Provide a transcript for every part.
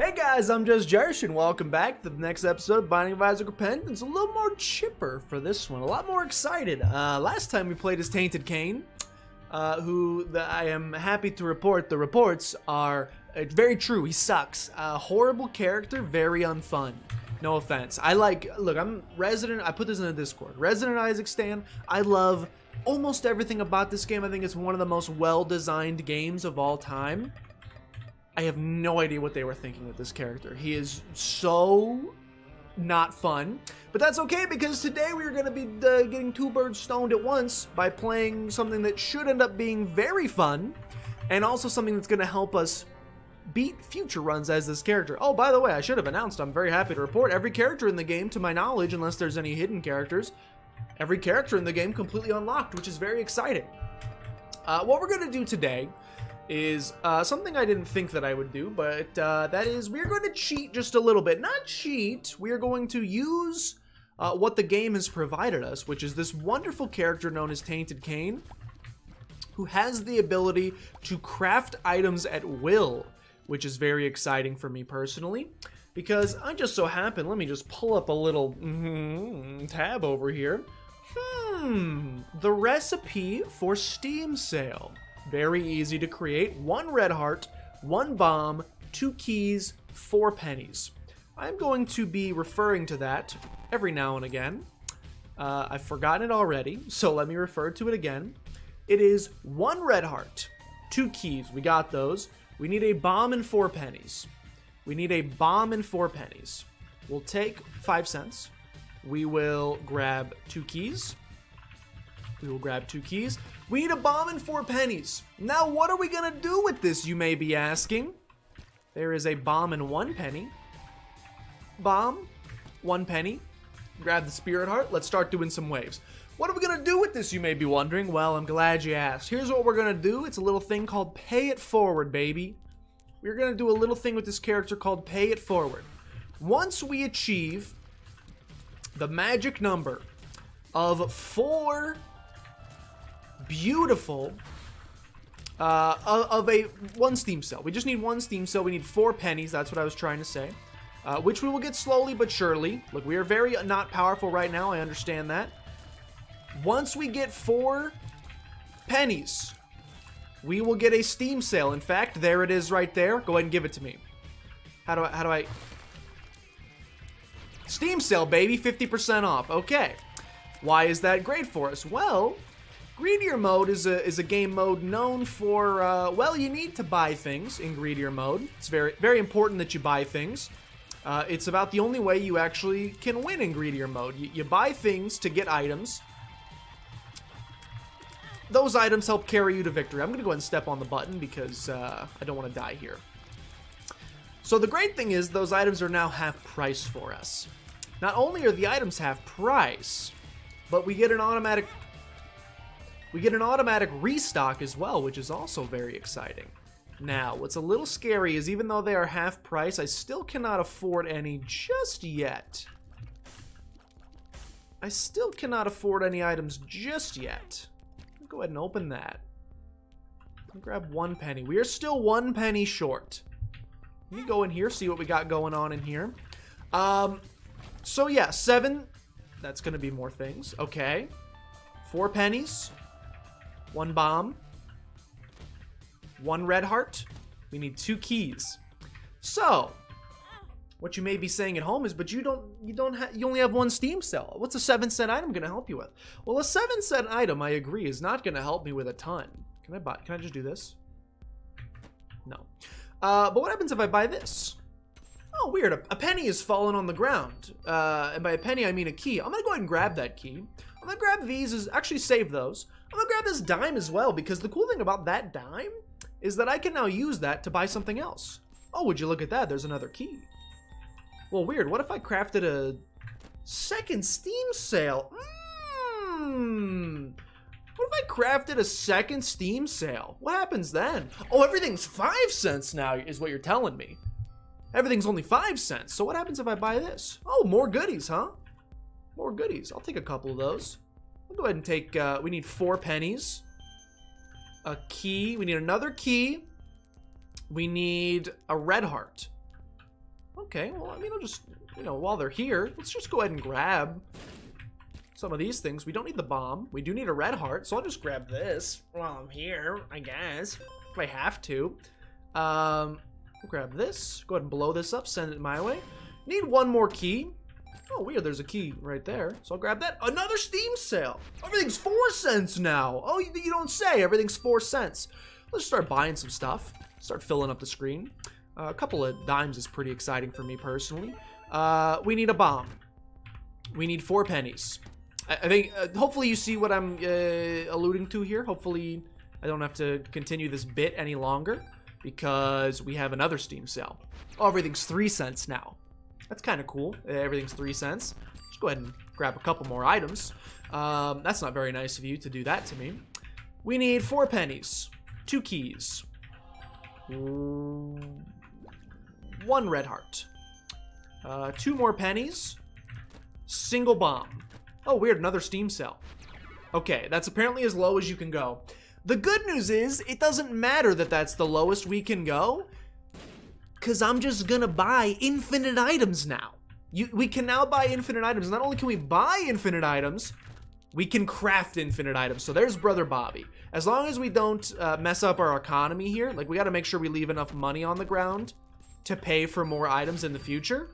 Hey guys, I'm just Jerish, and welcome back to the next episode of Binding of Isaac Repentance. A little more chipper for this one, a lot more excited. Last time we played as Tainted Cain, I am happy to report the reports are very true. He sucks. Horrible character, very unfun. No offense. Look, I'm resident, I put this in the Discord. Resident Isaac stan. I love almost everything about this game. I think it's one of the most well-designed games of all time. I have no idea what they were thinking with this character. He is so not fun, but that's okay because today we are going to be getting two birds stoned at once by playing something that should end up being very fun and also something that's going to help us beat future runs as this character. Oh, by the way, I should have announced, I'm very happy to report every character in the game, to my knowledge, unless there's any hidden characters, every character in the game completely unlocked, which is very exciting. What we're going to do today is something I didn't think that I would do, but that is we're going to cheat just a little bit. Not cheat, we are going to use what the game has provided us, which is this wonderful character known as Tainted Cain, who has the ability to craft items at will, which is very exciting for me personally, because I just so happen, let me just pull up a little tab over here. The recipe for Steam sale. Very easy to create. 1 red heart, 1 bomb, 2 keys, 4 pennies. I'm going to be referring to that every now and again. I've forgotten it already, so let me refer to it again. It is 1 red heart, 2 keys. We got those. We need a bomb and 4 pennies. We need a bomb and 4 pennies. We'll take 5 cents. We will grab 2 keys. We will grab 2 keys. We need a bomb and 4 pennies. Now, what are we gonna do with this, you may be asking? There is a bomb and 1 penny. Bomb, 1 penny. Grab the spirit heart. Let's start doing some waves. What are we gonna do with this, you may be wondering? Well, I'm glad you asked. Here's what we're gonna do. It's a little thing called pay it forward, baby. We're gonna do a little thing with this character called pay it forward. Once we achieve the magic number of 4 beautiful of a 1 Steam cell. We just need 1 Steam cell. We need 4 pennies. That's what I was trying to say. Which we will get slowly but surely. Look, we are very not powerful right now. I understand that. Once we get 4 pennies, we will get a Steam sale. In fact, there it is right there. Go ahead and give it to me. How do I? Steam sale, baby. 50% off. Okay. Why is that great for us? Well, Greedier mode is a game mode known for, well, you need to buy things in Greedier mode. It's very, very important that you buy things. It's about the only way you actually can win in Greedier mode. You buy things to get items. Those items help carry you to victory. I'm going to go ahead and step on the button because I don't want to die here. So the great thing is those items are now half price for us. Not only are the items half price, but we get an automatic restock as well, which is also very exciting. Now, what's a little scary is even though they are half price, I still cannot afford any just yet. I still cannot afford any items just yet. Go ahead and open that. Grab 1 penny. We are still 1 penny short. Let me go in here, see what we got going on in here. So yeah, 7. That's going to be more things. Okay. 4 pennies. 1 bomb, 1 red heart. We need 2 keys. So, what you may be saying at home is, but you only have 1 Steam cell. What's a 7-cent item going to help you with? Well, a 7-cent item, I agree, is not going to help me with a ton. Can I just do this? No. But what happens if I buy this? Oh, weird. A penny is fallen on the ground. And by a penny, I mean a key. I'm going to go ahead and grab that key. I'm going to grab these, actually save those. I'm going to grab this dime as well, because the cool thing about that dime is that I can now use that to buy something else. Oh, would you look at that? There's another key. Well, weird. What if I crafted a 2nd Steam sale? What if I crafted a 2nd Steam sale? What happens then? Oh, everything's 5 cents now, is what you're telling me. Everything's only 5 cents. So what happens if I buy this? Oh, more goodies, huh? More goodies. I'll take a couple of those. I'll go ahead and take, we need 4 pennies. A key. We need another key. We need a red heart. Okay, well, I mean, I'll just, you know, while they're here, let's just go ahead and grab some of these things. We don't need the bomb. We do need a red heart, so I'll just grab this while I'm here, I guess, if I have to. Grab this. Go ahead and blow this up. Send it my way. Need one more key. Oh, weird. There's a key right there. So I'll grab that. Another Steam sale. Everything's 4 cents now. Oh, you don't say. Everything's 4 cents. Let's start buying some stuff. Start filling up the screen. A couple of dimes is pretty exciting for me personally. We need a bomb. We need 4 pennies. I think, hopefully you see what I'm alluding to here. Hopefully I don't have to continue this bit any longer because we have another Steam sale. Oh, everything's 3 cents now. That's kind of cool. Everything's 3 cents. Just go ahead and grab a couple more items. That's not very nice of you to do that to me. We need 4 pennies, 2 keys, 1 red heart, 2 more pennies, single bomb. Oh, weird, another Steam sale. Okay, that's apparently as low as you can go. The good news is, it doesn't matter that that's the lowest we can go, because I'm just gonna buy infinite items now. We can now buy infinite items. Not only can we buy infinite items, we can craft infinite items. So there's Brother Bobby. As long as we don't mess up our economy here, like we gotta make sure we leave enough money on the ground to pay for more items in the future.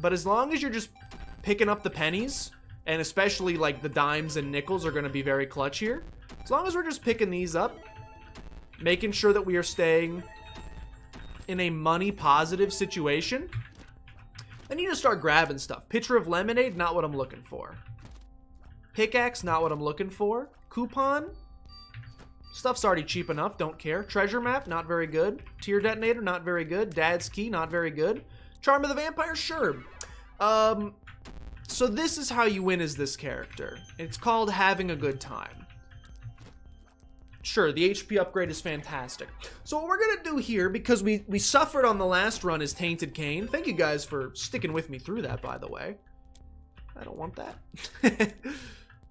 But as long as you're just picking up the pennies, and especially like the dimes and nickels are gonna be very clutch here. As long as we're just picking these up, making sure that we are staying in a money positive situation, I need to start grabbing stuff. Pitcher of lemonade, not what I'm looking for. Pickaxe, not what I'm looking for. Coupon, stuff's already cheap enough, don't care. Treasure map, not very good. Tear detonator, not very good. Dad's key, not very good. Charm of the vampire, sure. So this is how you win as this character. It's called having a good time. Sure, the HP upgrade is fantastic. So what we're gonna do here, because we suffered on the last run as Tainted Cain. Thank you guys for sticking with me through that, by the way. I don't want that.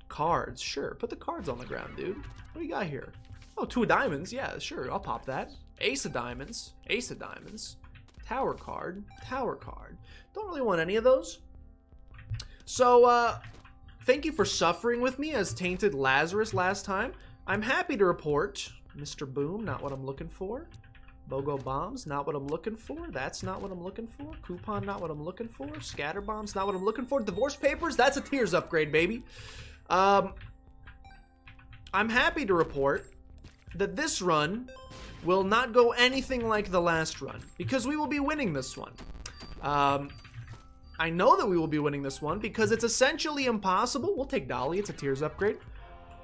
Cards, sure. Put the cards on the ground, dude. What do you got here? Oh, 2 of diamonds. Yeah, sure, I'll pop that. Ace of diamonds. Ace of diamonds. Tower card. Tower card. Don't really want any of those. So, thank you for suffering with me as Tainted Lazarus last time. I'm happy to report, Mr. Boom, not what I'm looking for. BOGO bombs, not what I'm looking for. That's not what I'm looking for. Coupon, not what I'm looking for. Scatter bombs, not what I'm looking for. Divorce papers, that's a tears upgrade, baby. I'm happy to report that this run will not go anything like the last run, because we will be winning this one. I know that we will be winning this one because it's essentially impossible. We'll take Dolly, it's a tears upgrade.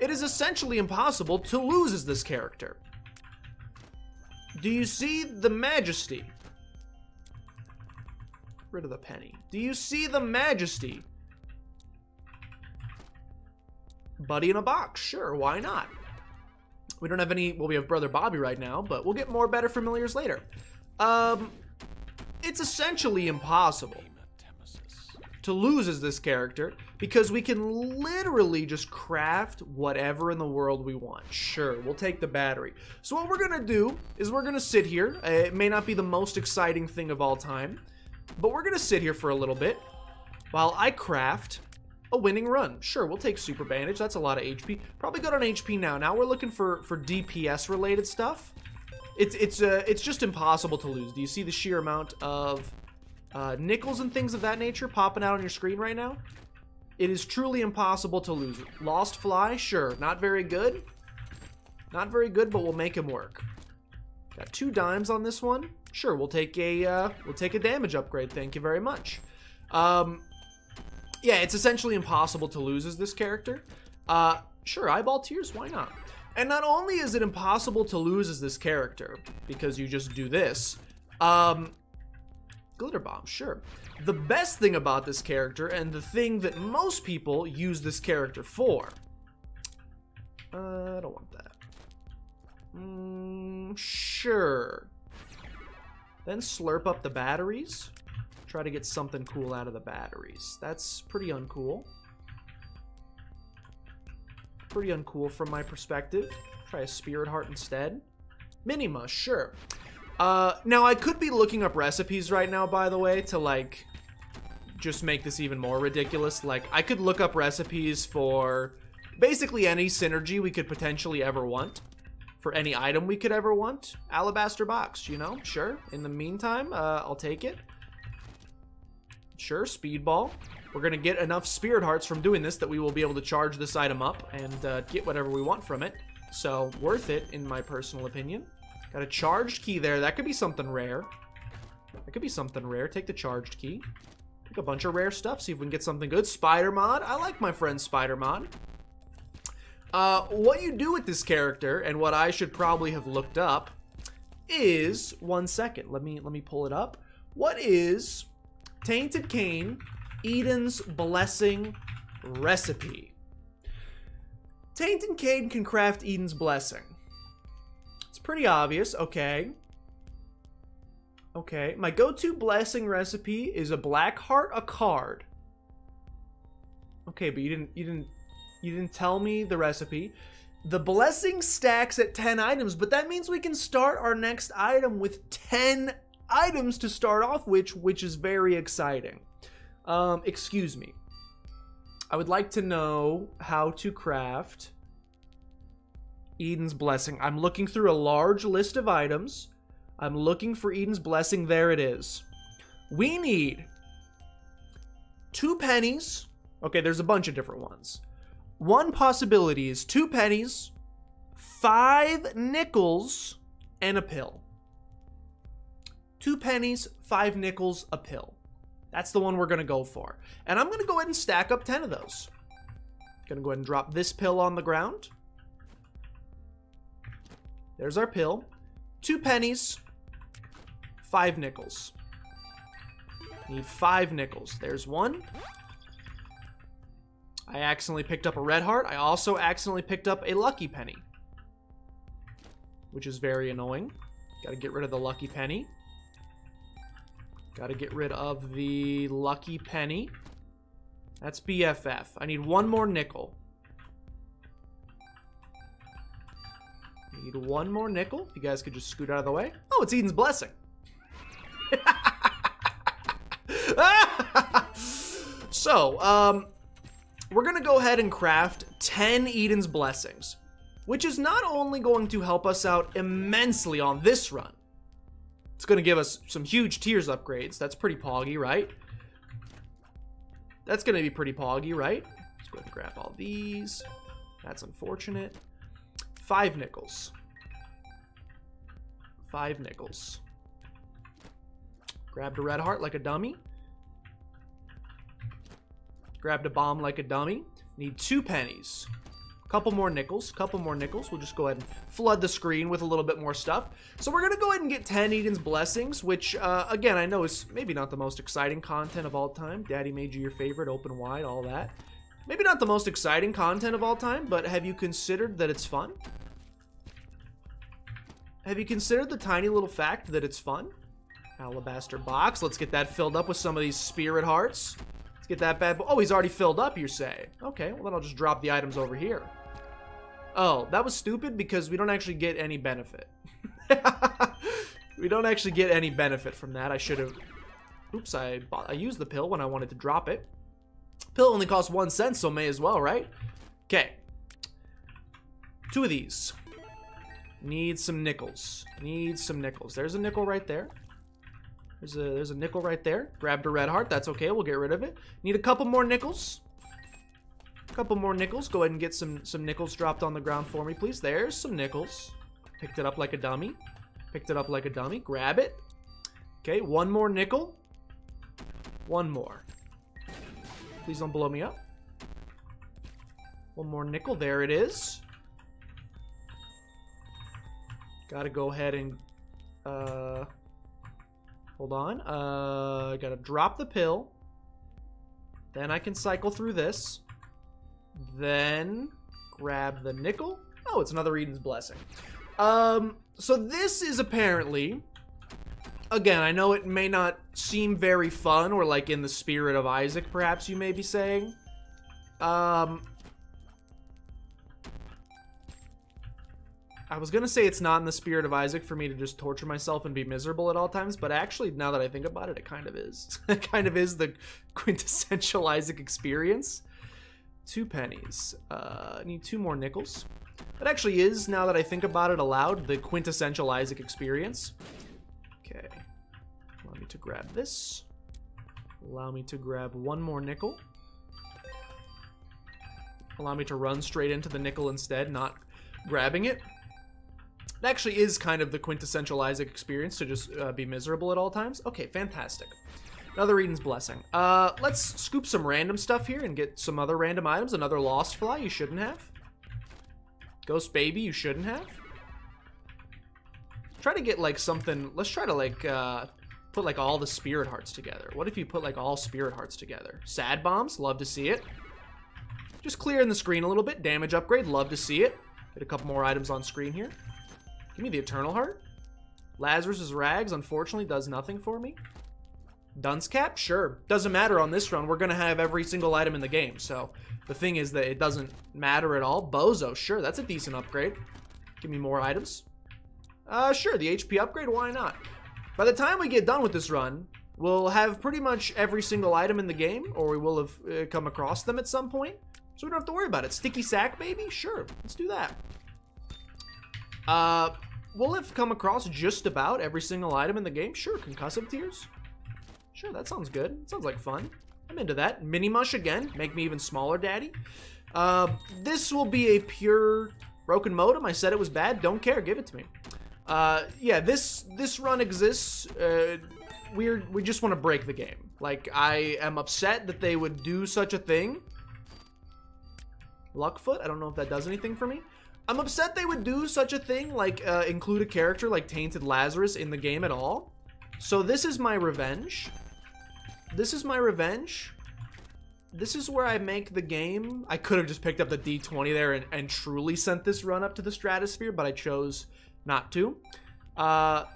It is essentially impossible to lose as this character. Do you see the majesty? Get rid of the penny. Do you see the majesty? Buddy in a box, sure, why not? We don't have any, well, we have Brother Bobby right now, but we'll get more better familiars later. It's essentially impossible to lose as this character because we can literally just craft whatever in the world we want. Sure, we'll take the battery. So what we're gonna do is we're gonna sit here. It may not be the most exciting thing of all time, but we're gonna sit here for a little bit while I craft a winning run. Sure, we'll take super bandage. That's a lot of HP. Probably good on HP now. Now we're looking for DPS related stuff. It's just impossible to lose. Do you see the sheer amount of nickels and things of that nature popping out on your screen right now? It is truly impossible to lose. Lost Fly, sure, not very good. Not very good, but we'll make him work. Got 2 dimes on this one. Sure, we'll take a damage upgrade. Thank you very much. Yeah, it's essentially impossible to lose as this character. Sure, eyeball tears, why not? And not only is it impossible to lose as this character because you just do this. Glitter bomb, sure. The best thing about this character, and the thing that most people use this character for. I don't want that. Sure. Then slurp up the batteries. Try to get something cool out of the batteries. That's pretty uncool. Pretty uncool from my perspective. Try a spirit heart instead. Minima, sure. Now I could be looking up recipes right now, by the way, to like just make this even more ridiculous. Like, I could look up recipes for basically any synergy we could potentially ever want. For any item we could ever want. Alabaster box, you know? Sure. In the meantime, I'll take it. Sure, speedball. We're gonna get enough spirit hearts from doing this that we will be able to charge this item up and get whatever we want from it. So, worth it, in my personal opinion. Got a charged key there. That could be something rare. That could be something rare. Take the charged key. Take a bunch of rare stuff. See if we can get something good. Spider mod. I like my friend Spider mod. What you do with this character, and what I should probably have looked up, is 1 second. Let me pull it up. What is Tainted Cane Eden's Blessing recipe? Tainted Cane can craft Eden's Blessing. It's pretty obvious. Okay. Okay. My go-to blessing recipe is a black heart, a card. Okay, but you didn't tell me the recipe. The blessing stacks at 10 items, but that means we can start our next item with 10 items to start off which is very exciting. Excuse me. I would like to know how to craft Eden's Blessing. I'm looking through a large list of items. I'm looking for Eden's Blessing. There it is. We need 2 pennies. Okay, there's a bunch of different ones. One possibility is 2 pennies, 5 nickels, and a pill. 2 pennies, 5 nickels, a pill. That's the one we're going to go for. And I'm going to go ahead and stack up 10 of those. Going to go ahead and drop this pill on the ground. There's our pill. 2 pennies, 5 nickels. Need 5 nickels. There's 1. I accidentally picked up a red heart. I also accidentally picked up a lucky penny, which is very annoying. Gotta get rid of the lucky penny. Gotta get rid of the lucky penny. That's BFF. I need 1 more nickel. Need 1 more nickel. If you guys could just scoot out of the way. Oh, it's Eden's Blessing. So, we're going to go ahead and craft 10 Eden's Blessings, which is not only going to help us out immensely on this run, it's going to give us some huge tiers upgrades. That's pretty poggy, right? That's going to be pretty poggy, right? Let's go ahead and grab all these. That's unfortunate. 5 nickels. 5 nickels. Grabbed a red heart like a dummy. Grabbed a bomb like a dummy. Need 2 pennies. Couple more nickels. Couple more nickels. We'll just go ahead and flood the screen with a little bit more stuff. So we're going to go ahead and get 10 Eden's Blessings, which, again, I know is maybe not the most exciting content of all time. Daddy made you your favorite, open wide, all that. Maybe not the most exciting content of all time, but have you considered that it's fun? Have you considered the tiny little fact that it's fun? Alabaster box. Let's get that filled up with some of these spirit hearts. Let's get that bad boy. Oh, he's already filled up, you say? Okay, well then I'll just drop the items over here. Oh, that was stupid because we don't actually get any benefit. We don't actually get any benefit from that. I should have... Oops, I used the pill when I wanted to drop it. Pill only costs 1 cent, so may as well, right? Okay. 2 of these. Need some nickels. Need some nickels. There's a nickel right there. There's a nickel right there. Grabbed a red heart. That's okay. We'll get rid of it. Need a couple more nickels. A couple more nickels. Go ahead and get some nickels dropped on the ground for me, please. There's some nickels. Picked it up like a dummy. Picked it up like a dummy. Grab it. Okay, 1 more nickel. 1 more. Please don't blow me up. 1 more nickel. There it is. Gotta go ahead and... Hold on. Gotta drop the pill. Then I can cycle through this. Then grab the nickel. Oh, it's another Eden's Blessing. So this is apparently... Again, I know it may not seem very fun or like in the spirit of Isaac, perhaps you may be saying. I I was gonna say it's not in the spirit of Isaac for me to just torture myself and be miserable at all times, but actually, now that I think about it, it kind of is. It kind of is the quintessential Isaac experience. 2 pennies. Need 2 more nickels. That actually is, now that I think about it aloud, the quintessential Isaac experience. Okay. Allow me to grab this. Allow me to grab 1 more nickel. Allow me to run straight into the nickel instead, not grabbing it. It actually is kind of the quintessential Isaac experience to just be miserable at all times. Okay, fantastic. Another Eden's Blessing. Let's scoop some random stuff here and get some other random items. Another Lost Fly you shouldn't have. Ghost Baby you shouldn't have. Try to get like something, let's try to like put like all the Spirit Hearts together. What if you put like all Spirit Hearts together? Sad Bombs, love to see it. Just clearing the screen a little bit. Damage upgrade, love to see it. Get a couple more items on screen here. Give me the Eternal Heart. Lazarus's Rags, unfortunately, does nothing for me. Dunce Cap? Sure. Doesn't matter on this run. We're going to have every single item in the game. So the thing is that it doesn't matter at all. Bozo, sure. That's a decent upgrade. Give me more items. Sure. The HP upgrade, why not? By the time we get done with this run, we'll have pretty much every single item in the game, or we will have come across them at some point. So we don't have to worry about it. Sticky Sack, baby? Sure. Let's do that. We'll have come across just about every single item in the game. Sure. Concussive Tears? Sure, that sounds good. Sounds like fun. I'm into that. Mini Mush again. Make me even smaller, daddy. This will be a pure broken modem. I said it was bad. Don't care. Give it to me. Yeah, this run exists. We just want to break the game. Like, I am upset that they would do such a thing. Luckfoot? I don't know if that does anything for me. I'm upset they would do such a thing, like include a character like Tainted Lazarus in the game at all. So this is my revenge. This is my revenge. This is where I make the game. I could have just picked up the D20 there and truly sent this run up to the stratosphere, but I chose not to. I'm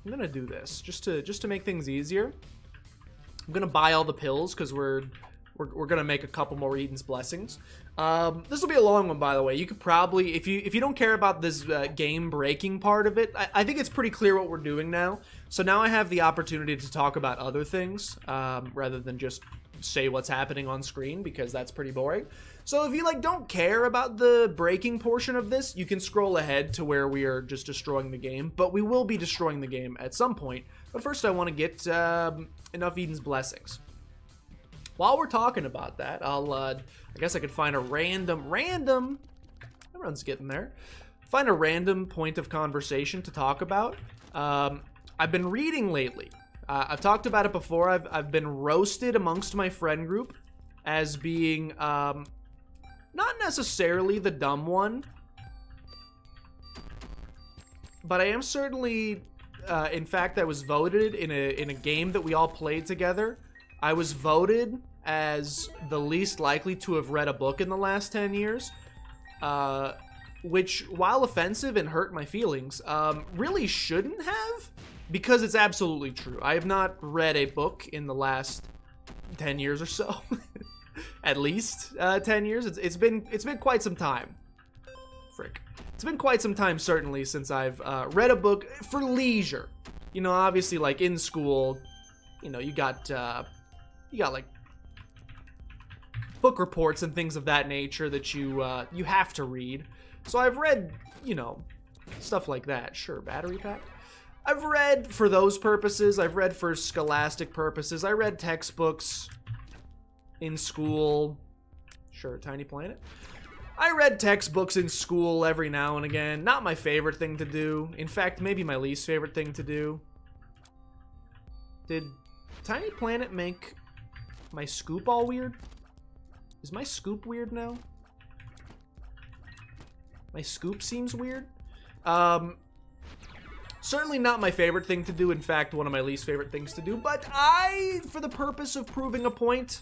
gonna do this just to make things easier. I'm gonna buy all the pills because we're gonna make a couple more Eden's Blessings. This will be a long one, by the way. You could probably, if you don't care about this game breaking part of it, I think it's pretty clear what we're doing now. So now I have the opportunity to talk about other things rather than just say what's happening on screen, because that's pretty boring. So if you like don't care about the breaking portion of this, you can scroll ahead to where we are just destroying the game. But we will be destroying the game at some point. But first I want to get enough Eden's Blessings. While we're talking about that, I guess I could find a random, everyone's getting there, find a random point of conversation to talk about. I've been reading lately. I've talked about it before. I've been roasted amongst my friend group as being, not necessarily the dumb one, but I am certainly, in fact, I was voted in a game that we all played together. I was voted as the least likely to have read a book in the last 10 years, which, while offensive and hurt my feelings, really shouldn't have, because it's absolutely true. I have not read a book in the last 10 years or so. At least 10 years. It's been quite some time. Frick. It's been quite some time, certainly, since I've read a book for leisure. You know, obviously, like, in school, you know, you got like book reports and things of that nature that you have to read. So I've read, you know, stuff like that. Sure, battery pack. I've read for those purposes. I've read for scholastic purposes. I read textbooks in school. Sure, Tiny Planet. I read textbooks in school every now and again. Not my favorite thing to do. In fact, maybe my least favorite thing to do. Did Tiny Planet make my scoop all weird? Is my scoop weird now? My scoop seems weird. Certainly not my favorite thing to do. In fact, one of my least favorite things to do. But for the purpose of proving a point,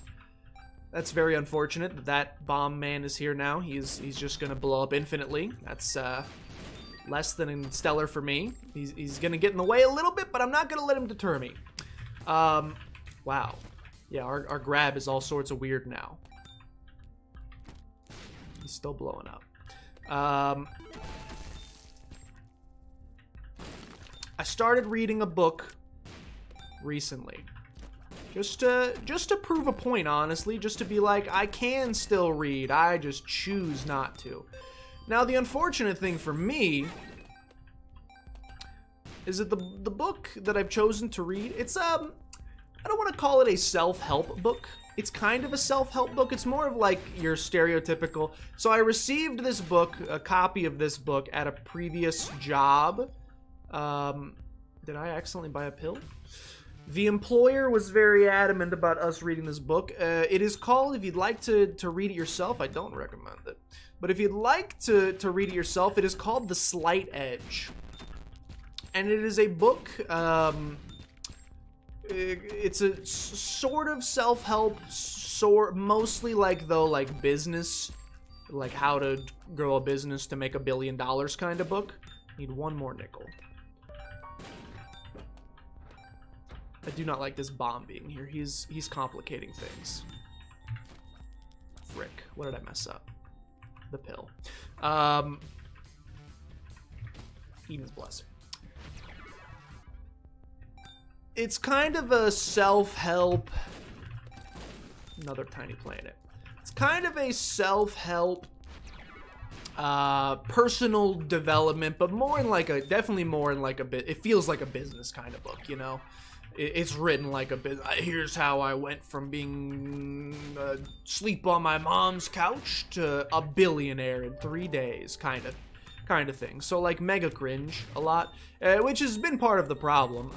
that's very unfortunate that that bomb man is here now. He's just gonna blow up infinitely. That's less than stellar for me. He's gonna get in the way a little bit, but I'm not gonna let him deter me. Wow. Yeah, our grab is all sorts of weird now. He's still blowing up. I started reading a book recently. Just to prove a point, honestly. Just to be like, I can still read. I just choose not to. Now, the unfortunate thing for me is that the book that I've chosen to read, it's, I don't want to call it a self-help book. It's kind of a self-help book. It's more of like your stereotypical. So I received this book, a copy of this book, at a previous job. Did I accidentally buy a pill? The employer was very adamant about us reading this book. It is called, if you'd like to read it yourself, I don't recommend it. But if you'd like to read it yourself, it is called The Slight Edge. And it is a book, it's a sort of self-help, mostly like business, like how to grow a business to make $1 billion kind of book. Need one more nickel. I do not like this bomb being here. He's complicating things. Frick. What did I mess up? The pill. Eden's Blessing. It's kind of a self-help... Another tiny planet. It's kind of a self-help, personal development, but more in like a... Definitely more in like a bit... It feels like a business kind of book, you know? It's written like a bit. Here's how I went from being sleep on my mom's couch to a billionaire in 3 days, kind of thing. So like mega cringe a lot, which has been part of the problem.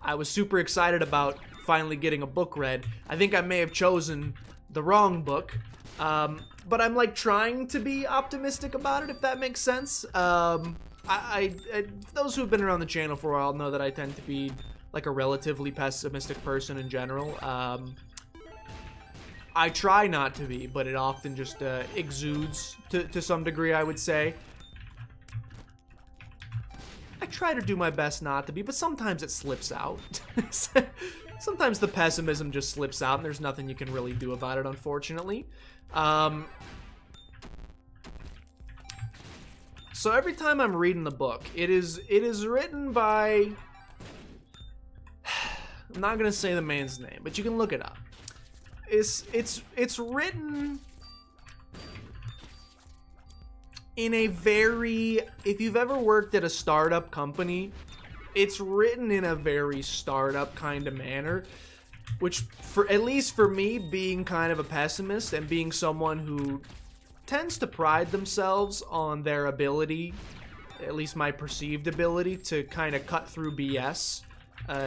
I was super excited about finally getting a book read. I think I may have chosen the wrong book, but I'm like trying to be optimistic about it, if that makes sense. Those who have been around the channel for a while know that I tend to be like a relatively pessimistic person in general. I try not to be, but it often just exudes to some degree, I would say. I try to do my best not to be, but sometimes it slips out. Sometimes the pessimism just slips out and there's nothing you can really do about it, unfortunately. So every time I'm reading the book, it is written by... I'm not gonna say the man's name, but you can look it up. It's written in a very... If you've ever worked at a startup company, it's written in a very startup kind of manner, which, for at least for me, being kind of a pessimist and being someone who tends to pride themselves on their ability, at least my perceived ability, to kind of cut through BS,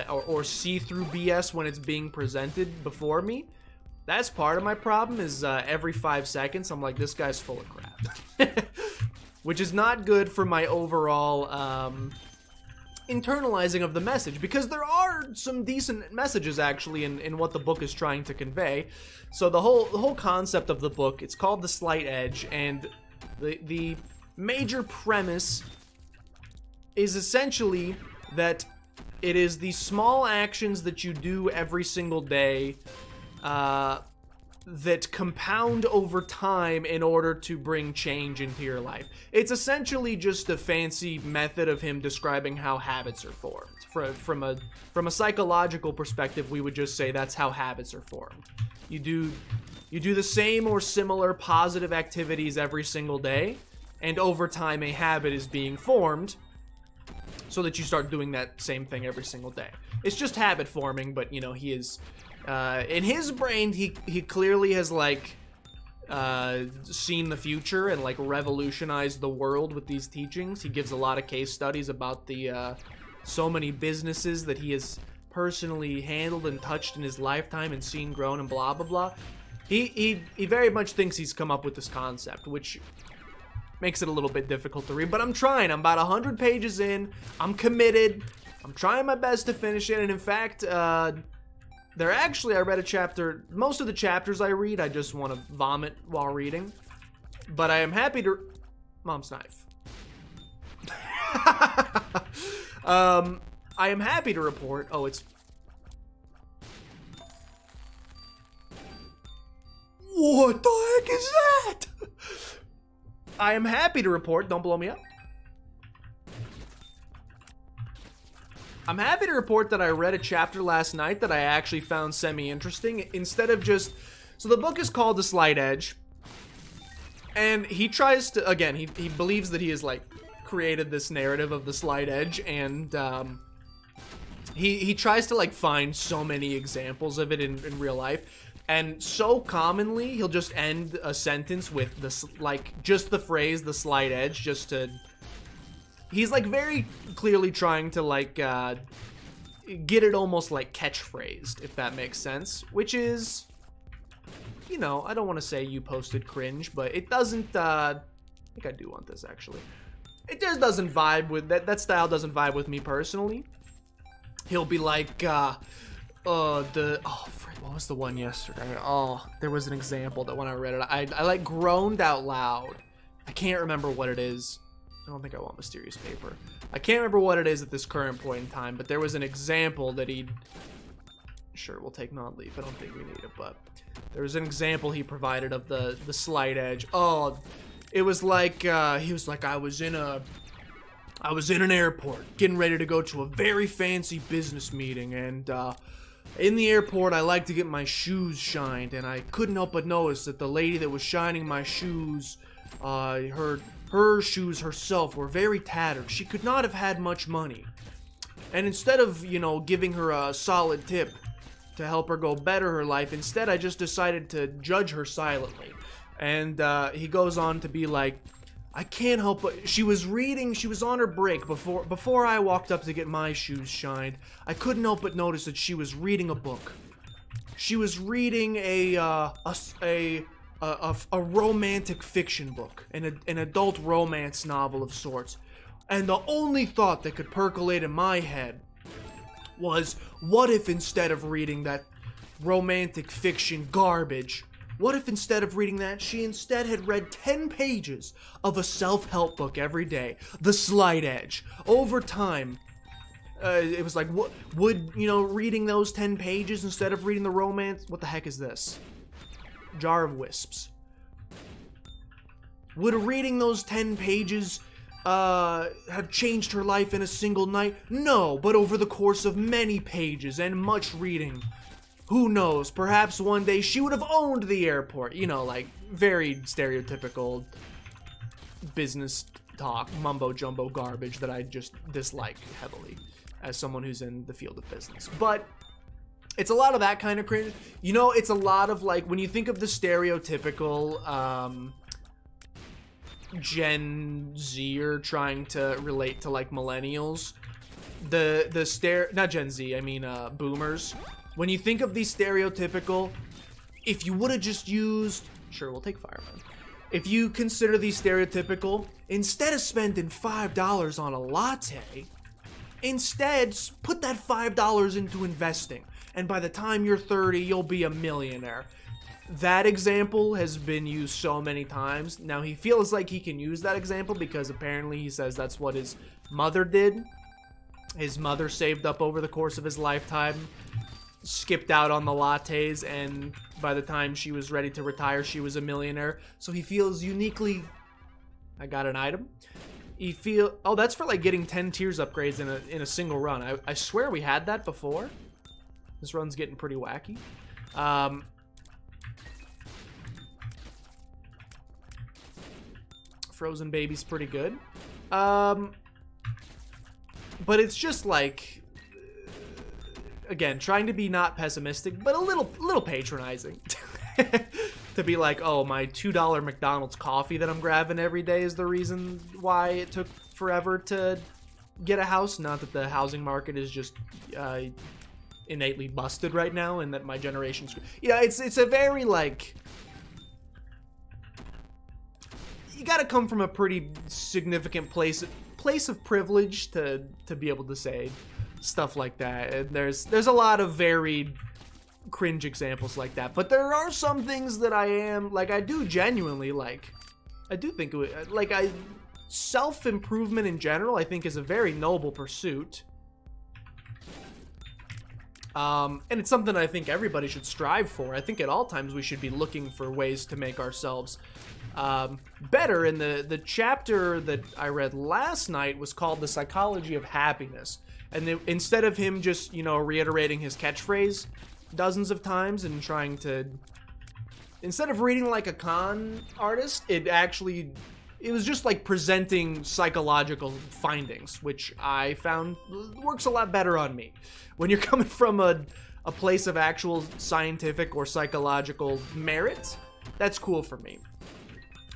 or see through BS when it's being presented before me. That's part of my problem, is every 5 seconds I'm like, this guy's full of crap. Which is not good for my overall internalizing of the message, because there are some decent messages actually in what the book is trying to convey. So the whole concept of the book, it's called The Slight Edge, and the major premise is essentially that it is the small actions that you do every single day that compound over time in order to bring change into your life. It's essentially just a fancy method of him describing how habits are formed. From a psychological perspective, we would just say that's how habits are formed. You do the same or similar positive activities every single day, and over time a habit is being formed so that you start doing that same thing every single day. It's just habit forming, but you know, he is... in his brain, he clearly has, like, seen the future and, like, revolutionized the world with these teachings. He gives a lot of case studies about the, so many businesses that he has personally handled and touched in his lifetime and seen grown and blah, blah, blah. He very much thinks he's come up with this concept, which makes it a little bit difficult to read. But I'm trying. I'm about 100 pages in. I'm committed. I'm trying my best to finish it. And, in fact, I read a chapter. Most of the chapters I read, I just want to vomit while reading. But I am happy to... Mom's knife. I am happy to report... Oh, it's... What the heck is that? I am happy to report, don't blow me up. I'm happy to report that I read a chapter last night that I actually found semi-interesting. Instead of just... So the book is called The Slight Edge. And he tries to... Again, he believes that he has, like, created this narrative of the Slight Edge. And he tries to, like, find so many examples of it in real life. And so commonly, he'll just end a sentence with, just the phrase, the Slight Edge, just to... He's, like, very clearly trying to, like, get it almost, like, catchphrased, if that makes sense. Which is, you know, I don't want to say you posted cringe, but it doesn't, I think I do want this, actually. It just doesn't vibe with, that style doesn't vibe with me personally. He'll be like, oh, frick, what was the one yesterday? Oh, there was an example that when I read it, I like, groaned out loud. I can't remember what it is. I don't think I want mysterious paper. I can't remember what it is at this current point in time, but there was an example that he'd... Sure, we'll take non-leaf. I don't think we need it, but... There was an example he provided of the Slight Edge. Oh, it was like, he was like, I was in an airport, getting ready to go to a very fancy business meeting, and, in the airport, I like to get my shoes shined, and I couldn't help but notice that the lady that was shining my shoes, her shoes herself were very tattered. She could not have had much money. And instead of, you know, giving her a solid tip to help her go better her life, instead I just decided to judge her silently. And he goes on to be like, I can't help but... She was on her break before I walked up to get my shoes shined. I couldn't help but notice that she was reading a book. She was reading a romantic fiction book, an adult romance novel of sorts. And the only thought that could percolate in my head was, what if instead of reading that romantic fiction garbage, what if instead of reading that, she instead had read 10 pages of a self-help book every day? The Slight Edge. Over time, it was like, would, you know, reading those 10 pages instead of reading the romance... What the heck is this? Jar of Wisps. Would reading those 10 pages have changed her life in a single night? No, but over the course of many pages and much reading, who knows, perhaps one day she would have owned the airport. You know, like, very stereotypical business talk, mumbo-jumbo garbage that I just dislike heavily as someone who's in the field of business. But it's a lot of that kind of cringe. You know, it's a lot of, like, when you think of the stereotypical, Gen Zer trying to relate to, like, millennials. Not Gen Z, I mean, boomers. When you think of these stereotypical, if you would have just used... Sure, we'll take Fireman. If you consider these stereotypical, instead of spending $5 on a latte, instead, put that $5 into investing. And by the time you're 30, you'll be a millionaire. That example has been used so many times. Now, he feels like he can use that example because apparently he says that's what his mother did. His mother saved up over the course of his lifetime, skipped out on the lattes, and by the time she was ready to retire, she was a millionaire. So he feels uniquely... I got an item. Oh, that's for, like, getting 10 tiers upgrades in a single run. I swear we had that before. This run's getting pretty wacky. Frozen Baby's pretty good. But it's just like, again, trying to be not pessimistic, but a little patronizing. To be like, oh, my $2 McDonald's coffee that I'm grabbing every day is the reason why it took forever to get a house. Not that the housing market is just innately busted right now, and that my generation's... Yeah, it's a very, like... You gotta come from a pretty significant place of privilege to be able to say stuff like that. And there's a lot of varied cringe examples like that, but there are some things that I do genuinely like. I do think self-improvement in general, I think, is a very noble pursuit. And it's something I think everybody should strive for. I think at all times we should be looking for ways to make ourselves better. And the chapter that I read last night was called The Psychology of Happiness. And instead of him just, you know, reiterating his catchphrase dozens of times and trying to... Instead of reading like a con artist, it was just like presenting psychological findings, which I found works a lot better on me. When you're coming from a place of actual scientific or psychological merit, that's cool for me.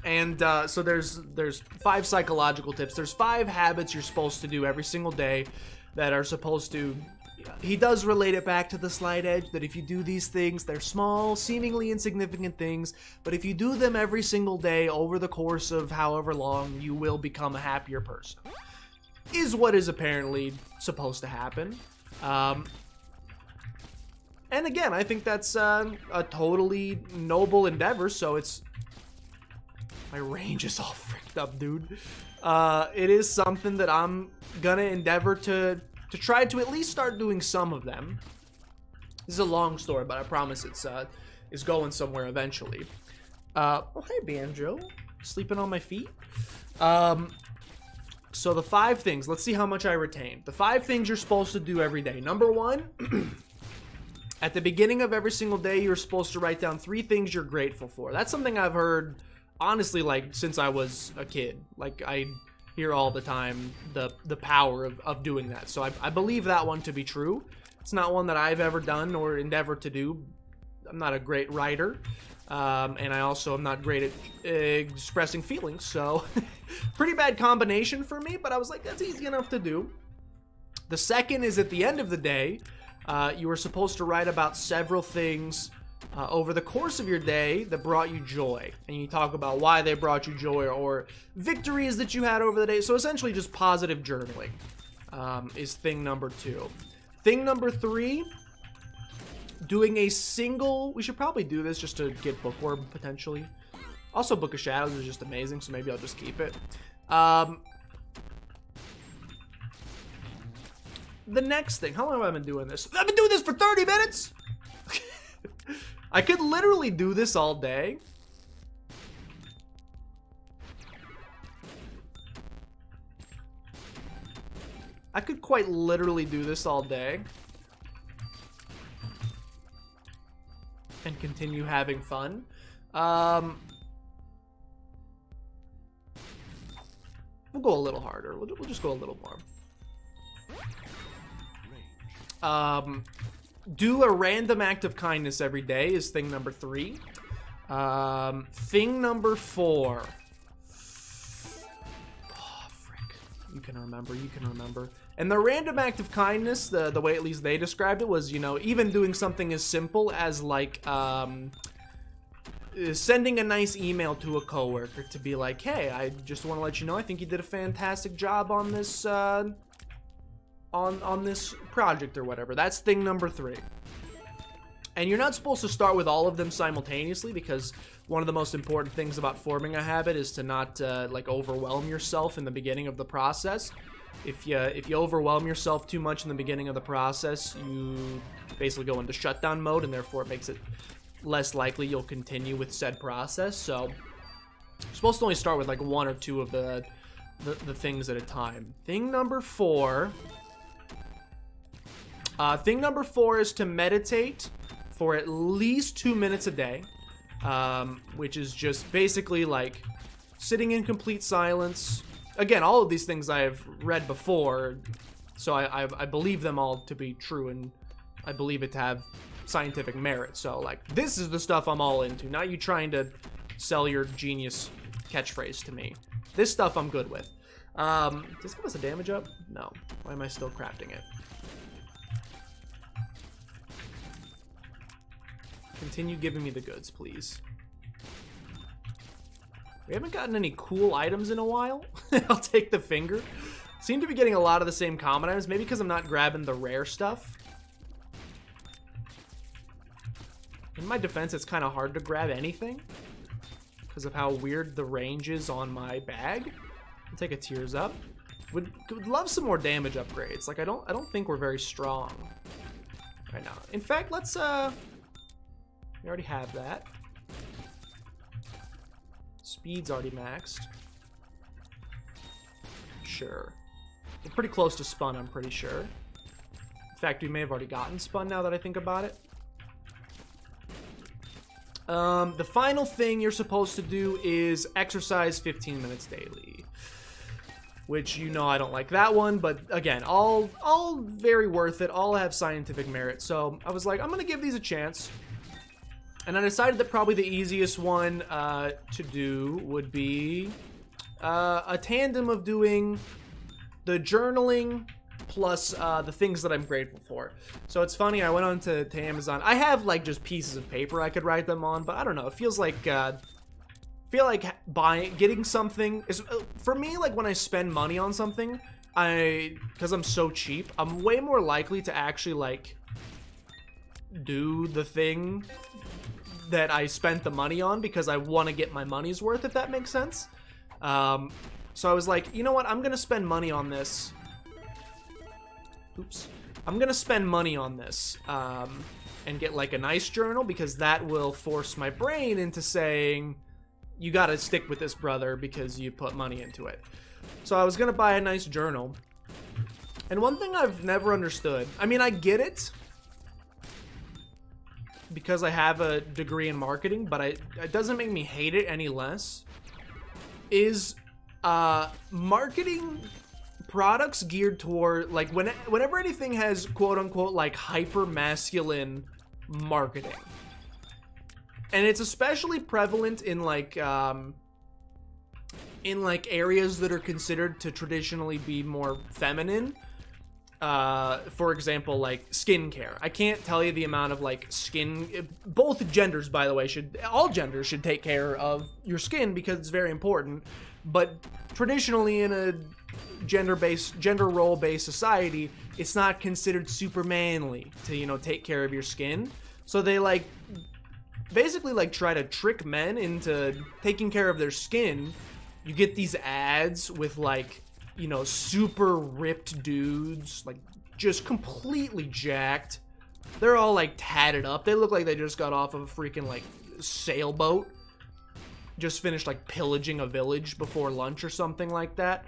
And so there's 5 psychological tips. There's 5 habits you're supposed to do every single day that are supposed to... He does relate it back to the slight edge that if you do these things, they're small, seemingly insignificant things, but if you do them every single day over the course of however long, you will become a happier person. Is what is apparently supposed to happen. And again, I think that's a totally noble endeavor, so it's... My range is all fricked up, dude. It is something that I'm gonna endeavor to try to at least start doing some of them. This is a long story, but I promise it's going somewhere eventually. Oh, hey, Banjo. Sleeping on my feet? So the 5 things. Let's see how much I retained. The 5 things you're supposed to do every day. Number 1, at the beginning of every single day, you're supposed to write down 3 things you're grateful for. That's something I've heard, honestly, like, since I was a kid. Like, I hear all the time the power of doing that. So I believe that one to be true. It's not one that I've ever done or endeavored to do. I'm not a great writer. And I also am not great at expressing feelings. So pretty bad combination for me, but I was like, that's easy enough to do. The second is at the end of the day, you are supposed to write about several things over the course of your day that brought you joy, and you talk about why they brought you joy or victories that you had over the day. So essentially just positive journaling is thing number 2. Thing number 3, doing a single... We should probably do this just to get bookworm potentially. Also, Book of Shadows is just amazing, so maybe I'll just keep it. The next thing, how long have I been doing this? I've been doing this for 30 minutes! I could literally do this all day. I could quite literally do this all day. And continue having fun. We'll go a little harder. We'll just go a little more. Do a random act of kindness every day is thing number 3. Thing number 4. Oh, frick. You can remember. And the random act of kindness, the way at least they described it, was, you know, even doing something as simple as, like, sending a nice email to a coworker to be like, hey, I just want to let you know I think you did a fantastic job on this, on this project or whatever. That's thing number 3. And you're not supposed to start with all of them simultaneously, because one of the most important things about forming a habit is to not like overwhelm yourself in the beginning of the process. If you overwhelm yourself too much in the beginning of the process, you basically go into shutdown mode, and therefore it makes it less likely you'll continue with said process. So you're supposed to only start with like 1 or 2 of the things at a time. Thing number 4. Thing number 4 is to meditate for at least 2 minutes a day, which is just basically like sitting in complete silence. Again, all of these things I have read before, so I believe them all to be true, and I believe it to have scientific merit. So, like, this is the stuff I'm all into, not you trying to sell your genius catchphrase to me. This stuff I'm good with. Does this give us a damage up? No. Why am I still crafting it? Continue giving me the goods, please. We haven't gotten any cool items in a while. I'll take the finger. Seem to be getting a lot of the same common items, maybe because I'm not grabbing the rare stuff. In my defense, it's kind of hard to grab anything because of how weird the range is on my bag. I'll take a tears up. Would love some more damage upgrades. Like, I don't think we're very strong. right now. In fact, let's we already have that. Speed's already maxed. Sure. We're pretty close to spun, I'm pretty sure. In fact, we may have already gotten spun now that I think about it. The final thing you're supposed to do is exercise 15 minutes daily. Which, you know, I don't like that one, but again, all very worth it. All have scientific merit. So I was like, I'm gonna give these a chance. And I decided that probably the easiest one to do would be a tandem of doing the journaling plus the things that I'm grateful for. So it's funny, I went on to Amazon. I have like just pieces of paper I could write them on, but I don't know. It feels like getting something is for me, like when I spend money on something, because I'm so cheap, I'm way more likely to actually like do the thing that I spent the money on because I want to get my money's worth, if that makes sense. So I was like, you know what? I'm gonna spend money on this. Oops. I'm gonna spend money on this and get like a nice journal, because that will force my brain into saying, you gotta stick with this, brother, because you put money into it. So I was gonna buy a nice journal. And one thing I've never understood, I mean, I get it because I have a degree in marketing, but it doesn't make me hate it any less, is marketing products geared toward, like, whenever anything has quote-unquote like hyper masculine marketing, and it's especially prevalent in like areas that are considered to traditionally be more feminine. For example, like skincare. I can't tell you the amount of like both genders, by the way, all genders should take care of your skin because it's very important. But traditionally in a gender role-based society, it's not considered super manly to, you know, take care of your skin. So they like basically like try to trick men into taking care of their skin. You get these ads with like, you know, super ripped dudes, like just completely jacked. They're all like tatted up. They look like they just got off of a freaking like sailboat. Just finished like pillaging a village before lunch or something like that.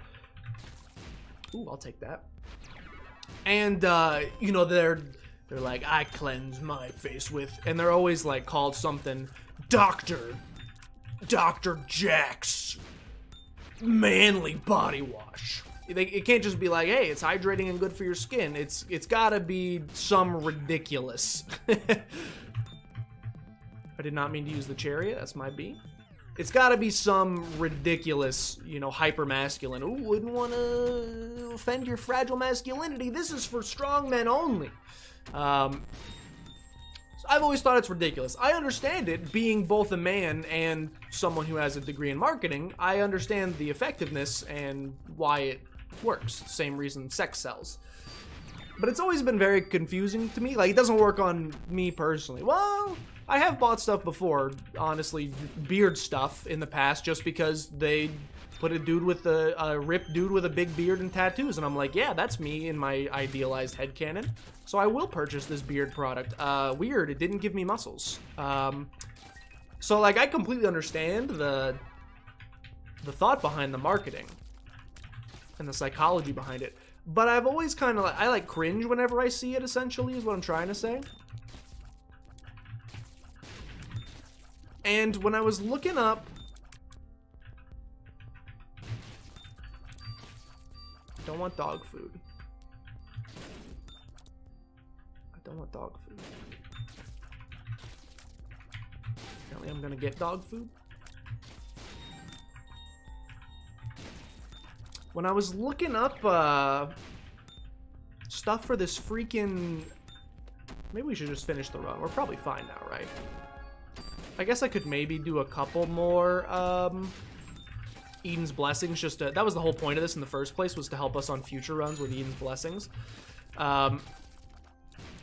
Ooh, I'll take that. And you know, they're like, I cleanse my face with, and they're always like called something Dr. Jack's manly body wash. It can't just be like, hey, it's hydrating and good for your skin. It's gotta be some ridiculous. I did not mean to use the chariot. That's my B. It's gotta be some ridiculous, you know, hyper masculine. Ooh, wouldn't want to offend your fragile masculinity. This is for strong men only. So I've always thought it's ridiculous. I understand it, being both a man and someone who has a degree in marketing. I understand the effectiveness and why it works. Same reason sex sells. But it's always been very confusing to me. Like, it doesn't work on me personally. Well, I have bought stuff before, honestly, beard stuff in the past, just because they put a dude with a ripped dude with a big beard and tattoos, and I'm like, yeah, that's me in my idealized headcanon. So I will purchase this beard product. Weird, it didn't give me muscles. So like, I completely understand the thought behind the marketing and the psychology behind it, but I've always kind of I like cringe whenever I see it, essentially, is what I'm trying to say. And when I was looking up, I don't want dog food. I don't want dog food. Apparently I'm gonna get dog food. When I was looking up stuff for this freaking... Maybe we should just finish the run. We're probably fine now, right? I guess I could maybe do a couple more Eden's Blessings. That was the whole point of this in the first place, was to help us on future runs with Eden's Blessings. We'll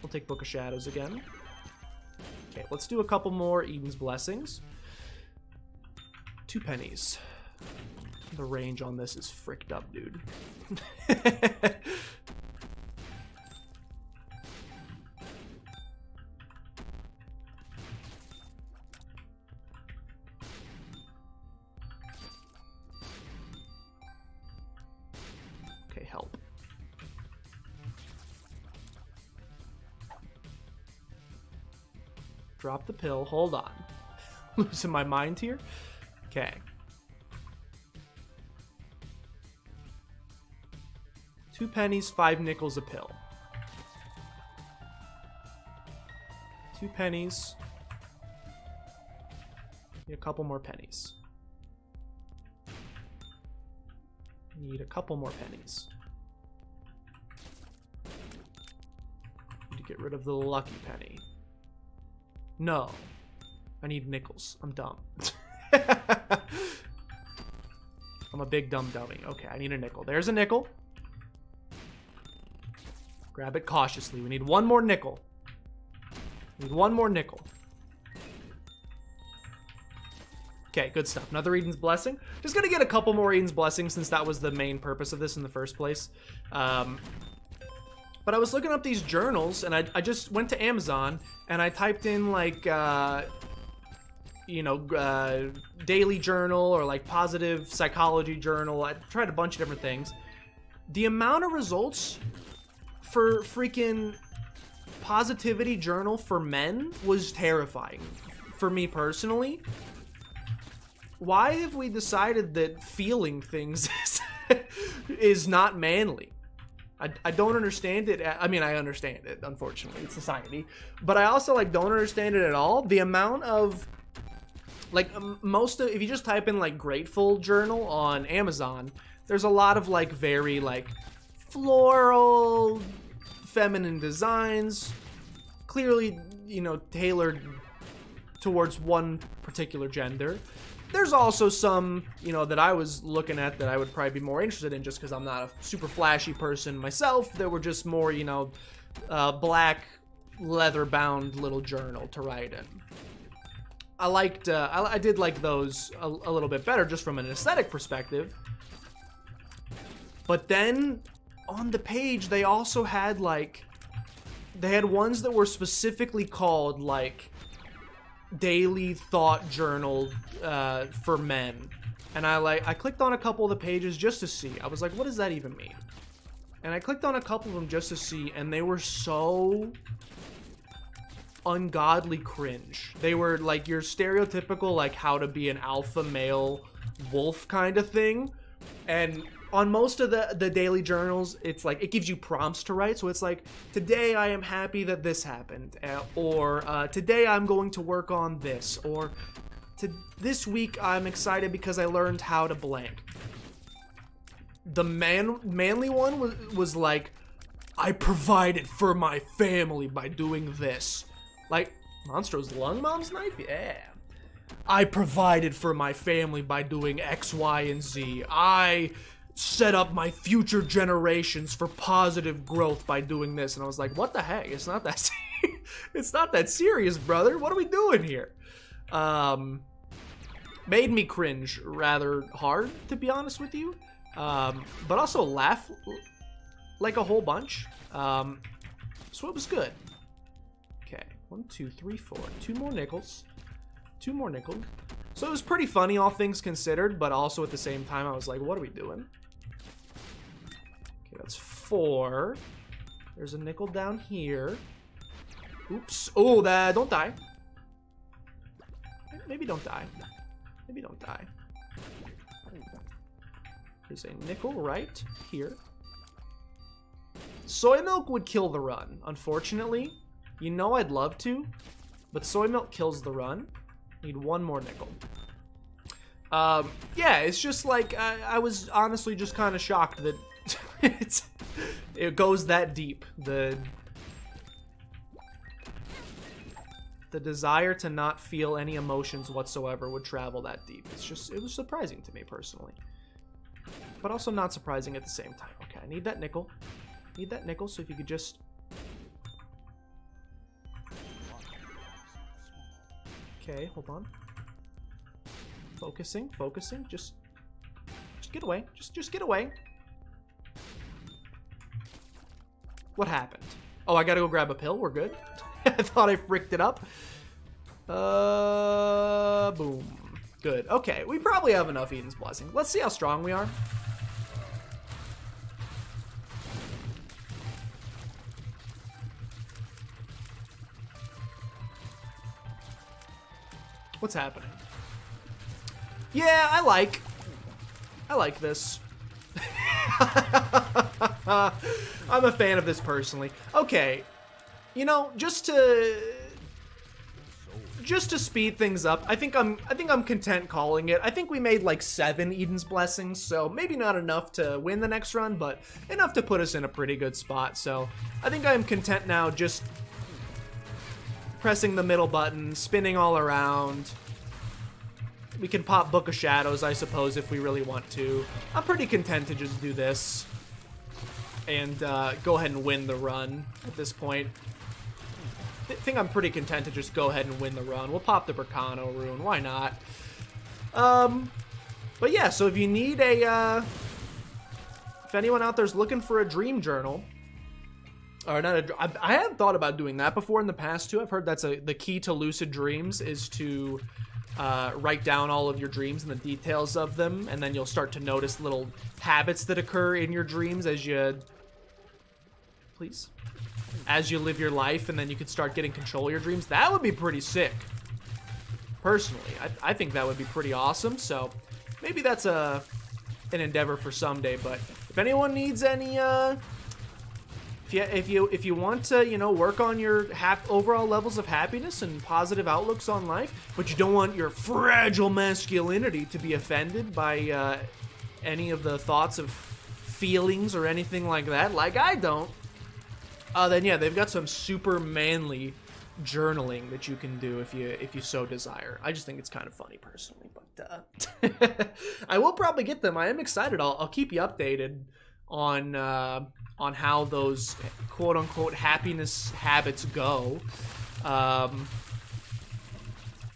take Book of Shadows again. Okay, let's do a couple more Eden's Blessings. 2 pennies. The range on this is fricked up, dude. Drop the pill. Hold on. Losing my mind here. Okay. 2 pennies, 5 nickels a pill. 2 pennies. Need a couple more pennies. Need a couple more pennies. Need to get rid of the lucky penny. No. I need nickels. I'm dumb. I'm a big dumb dummy. Okay, I need a nickel. There's a nickel. Grab it cautiously. We need 1 more nickel. We need 1 more nickel. Okay, good stuff. Another Eden's Blessing. Just gonna get a couple more Eden's Blessings since that was the main purpose of this in the first place. But I was looking up these journals, and I just went to Amazon, and I typed in, like, you know, daily journal or, like, positive psychology journal. I tried a bunch of different things. The amount of results for freaking positivity journal for men was terrifying for me personally. Why have we decided that feeling things is not manly? I don't understand it. I mean, I understand it, unfortunately. It's society. But I also, like, don't understand it at all. The amount of, like, if you just type in, like, grateful journal on Amazon, there's a lot of, like, very, like, floral, feminine designs, clearly, you know, tailored towards one particular gender. There's also some, you know, that I was looking at that I would probably be more interested in just because I'm not a super flashy person myself. That were just more, you know, black leather-bound little journal to write in. I liked, I did like those a little bit better just from an aesthetic perspective. But then on the page, they also had, like, they had ones that were specifically called, like, daily thought journal for men, and I clicked on a couple of the pages just to see. I was like, what does that even mean? And I clicked on a couple of them just to see, and they were so ungodly cringe. They were like your stereotypical, like, how to be an alpha male wolf kind of thing. And on most of the daily journals, it's like, it gives you prompts to write. So it's like, today I am happy that this happened, or today I'm going to work on this, or this week I'm excited because I learned how to blank. The manly one was like, I provided for my family by doing this. Like, Monstro's lung mom's knife? Yeah. I provided for my family by doing X, Y, and Z. I set up my future generations for positive growth by doing this. And I was like, what the heck? It's not that it's not that serious, brother. What are we doing here? Made me cringe rather hard, to be honest with you. But also laugh like a whole bunch. So it was good. Okay, 1, 2, 3, 4. 2 more nickels. 2 more nickels. So it was pretty funny, all things considered, but also at the same time, I was like, what are we doing? Okay, that's 4. There's a nickel down here. Oops. Oh, don't die. Maybe don't die. Maybe don't die. There's a nickel right here. Soy milk would kill the run, unfortunately. You know I'd love to, but soy milk kills the run. Need 1 more nickel. Yeah, it's just like, I was honestly just kind of shocked that it goes that deep. The desire to not feel any emotions whatsoever would travel that deep. It was surprising to me personally. But also not surprising at the same time. Okay, I need that nickel. Need that nickel, so if you could just... Okay, hold on. Focusing. Just get away. Just get away. What happened? Oh, I gotta go grab a pill. We're good. I thought I fricked it up. Boom. Good. Okay, we probably have enough Eden's Blessing. Let's see how strong we are. What's happening? Yeah, I like this. I'm a fan of this personally. Okay, you know, just to speed things up, I think I'm content calling it. I think we made like 7 Eden's Blessings, so maybe not enough to win the next run, but enough to put us in a pretty good spot. So I think I'm content now, just pressing the middle button, spinning all around. We can pop Book of Shadows, I suppose, if we really want to. I'm pretty content to just do this and go ahead and win the run at this point. I think I'm pretty content to just go ahead and win the run. We'll pop the Bracano rune. Why not? But yeah, so if you need a... if anyone out there's looking for a dream journal... Or not I have thought about doing that before in the past, too. I've heard that's the key to lucid dreams is to... write down all of your dreams and the details of them, and then you'll start to notice little habits that occur in your dreams as you... Please? As you live your life, and then you can start getting control of your dreams. That would be pretty sick. Personally, I think that would be pretty awesome, so maybe that's an endeavor for someday, but if anyone needs any... If you want to, you know, work on your overall levels of happiness and positive outlooks on life, but you don't want your fragile masculinity to be offended by any of the thoughts of feelings or anything like that, like I don't, then yeah, they've got some super manly journaling that you can do if you so desire. I just think it's kind of funny personally, but I will probably get them. I am excited. I'll keep you updated on how those quote-unquote happiness habits go.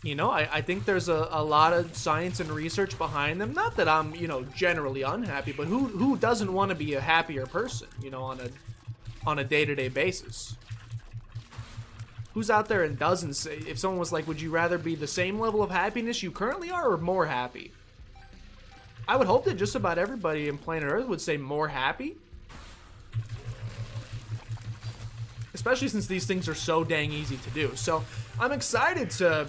You know, I think there's a lot of science and research behind them. Not that I'm, you know, generally unhappy, but who doesn't want to be a happier person, you know, on a day-to-day basis? Who's out there and doesn't say, if someone was like, would you rather be the same level of happiness you currently are or more happy? I would hope that just about everybody in planet Earth would say more happy. Especially since these things are so dang easy to do. So I'm excited to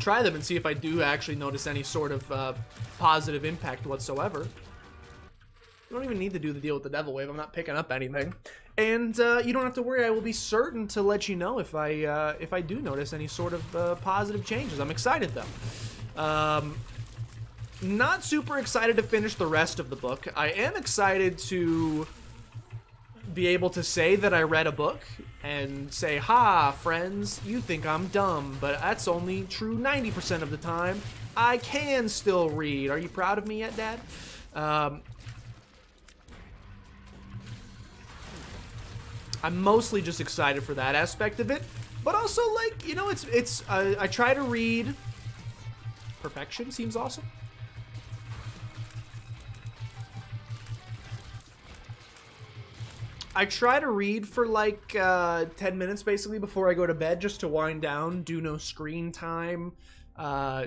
try them and see if I do actually notice any sort of positive impact whatsoever. You don't even need to do the deal with the Devil Wave. I'm not picking up anything. And you don't have to worry. I will be certain to let you know if I do notice any sort of positive changes. I'm excited though. Not super excited to finish the rest of the book. I am excited to be able to say that I read a book and say, ha, friends, you think I'm dumb, but that's only true 90% of the time. I can still read. Are you proud of me yet, Dad? I'm mostly just excited for that aspect of it, but also, like, you know, I try to read. Perfection seems awesome. I try to read for like 10 minutes basically before I go to bed just to wind down, do no screen time,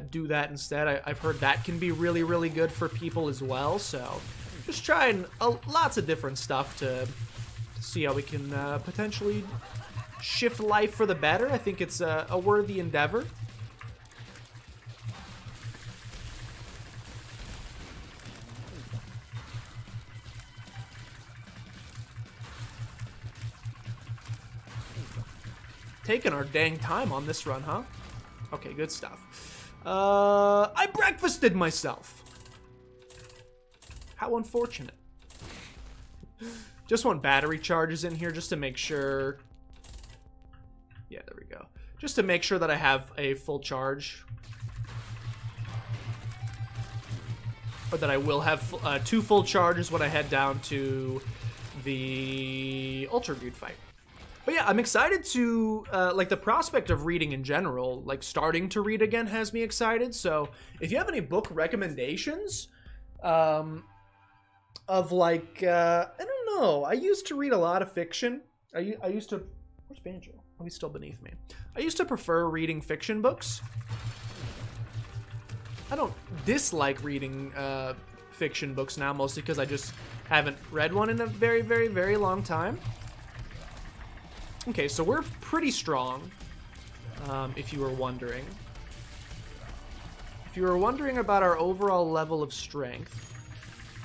do that instead. I've heard that can be really, really good for people as well, so just trying lots of different stuff to see how we can potentially shift life for the better. I think it's a worthy endeavor. Taking our dang time on this run, huh? Okay, good stuff. I breakfasted myself. How unfortunate. Just want battery charges in here just to make sure. Yeah, there we go. Just to make sure that I have a full charge. Or that I will have 2 full charges when I head down to the Ultra Butte fight. But yeah, I'm excited to, like, the prospect of reading in general, like, starting to read again has me excited. So, if you have any book recommendations, of, like, I don't know. I used to read a lot of fiction. I used to... Where's Banjo? Oh, he's still beneath me. I used to prefer reading fiction books. I don't dislike reading, fiction books now, mostly because I just haven't read one in a very, very, very long time. Okay, so we're pretty strong, if you were wondering. if you were wondering about our overall level of strength,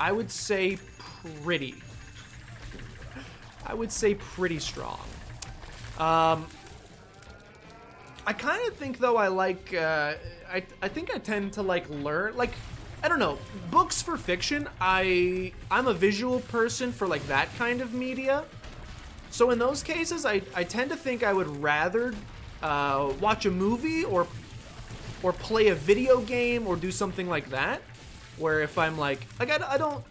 I would say pretty. I would say pretty strong. I kind of think, though, I like, I think I tend to, like, learn, like, I don't know, books for fiction, I'm a visual person for, like, that kind of media. So in those cases, I tend to think I would rather watch a movie or play a video game or do something like that, where if I'm like I don't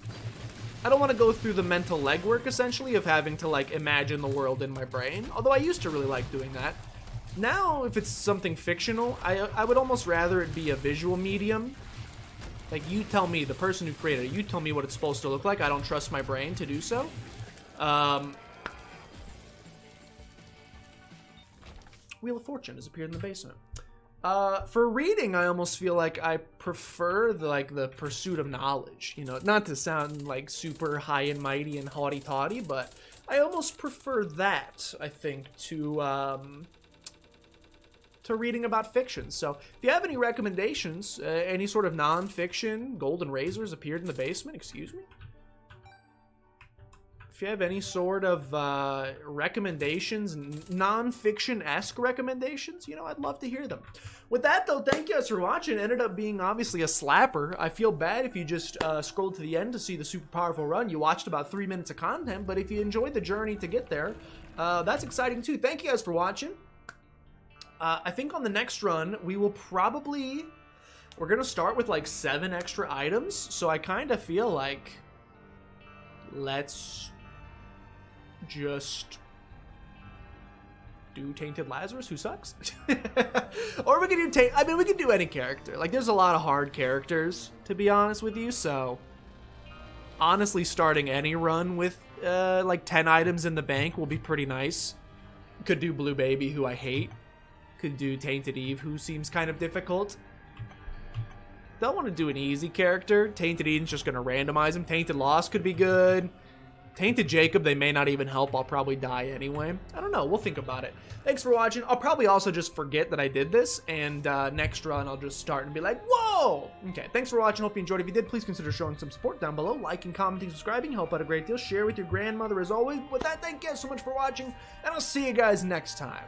want to go through the mental legwork, essentially, of having to, like, imagine the world in my brain, although I used to really like doing that. Now, if it's something fictional, I would almost rather it be a visual medium. Like, you tell me, the person who created it, you tell me what it's supposed to look like. I don't trust my brain to do so. Wheel of Fortune has appeared in the basement. For reading, I almost feel like I prefer the pursuit of knowledge. You know, not to sound like super high and mighty and haughty-taughty, but I almost prefer that, I think, to reading about fiction. So if you have any recommendations, any sort of non-fiction, Golden Razors appeared in the basement, excuse me? If you have any sort of recommendations, non-fiction-esque recommendations, you know, I'd love to hear them. With that, though, thank you guys for watching. It ended up being, obviously, a slapper. I feel bad if you just scrolled to the end to see the super powerful run. You watched about 3 minutes of content, but if you enjoyed the journey to get there, that's exciting, too. Thank you guys for watching. I think on the next run, we will probably... We're going to start with, like, 7 extra items, so I kind of feel like... Let's... just do Tainted Lazarus, who sucks. Or we could do I mean, we could do any character. Like, there's a lot of hard characters, to be honest with you, so honestly, starting any run with like 10 items in the bank will be pretty nice. Could do Blue Baby, who I hate. Could do Tainted Eve, who seems kind of difficult. Don't want to do an easy character. Tainted Eden's just gonna randomize him. Tainted Lost could be good. Tainted Jacob, they may not even help. I'll probably die anyway. I don't know. We'll think about it. Thanks for watching. I'll probably also just forget that I did this, and next run I'll just start and be like, whoa! Okay, thanks for watching. Hope you enjoyed. If you did, please consider showing some support down below. Liking, commenting, subscribing. Help out a great deal. Share with your grandmother as always. With that, thank you guys so much for watching, and I'll see you guys next time.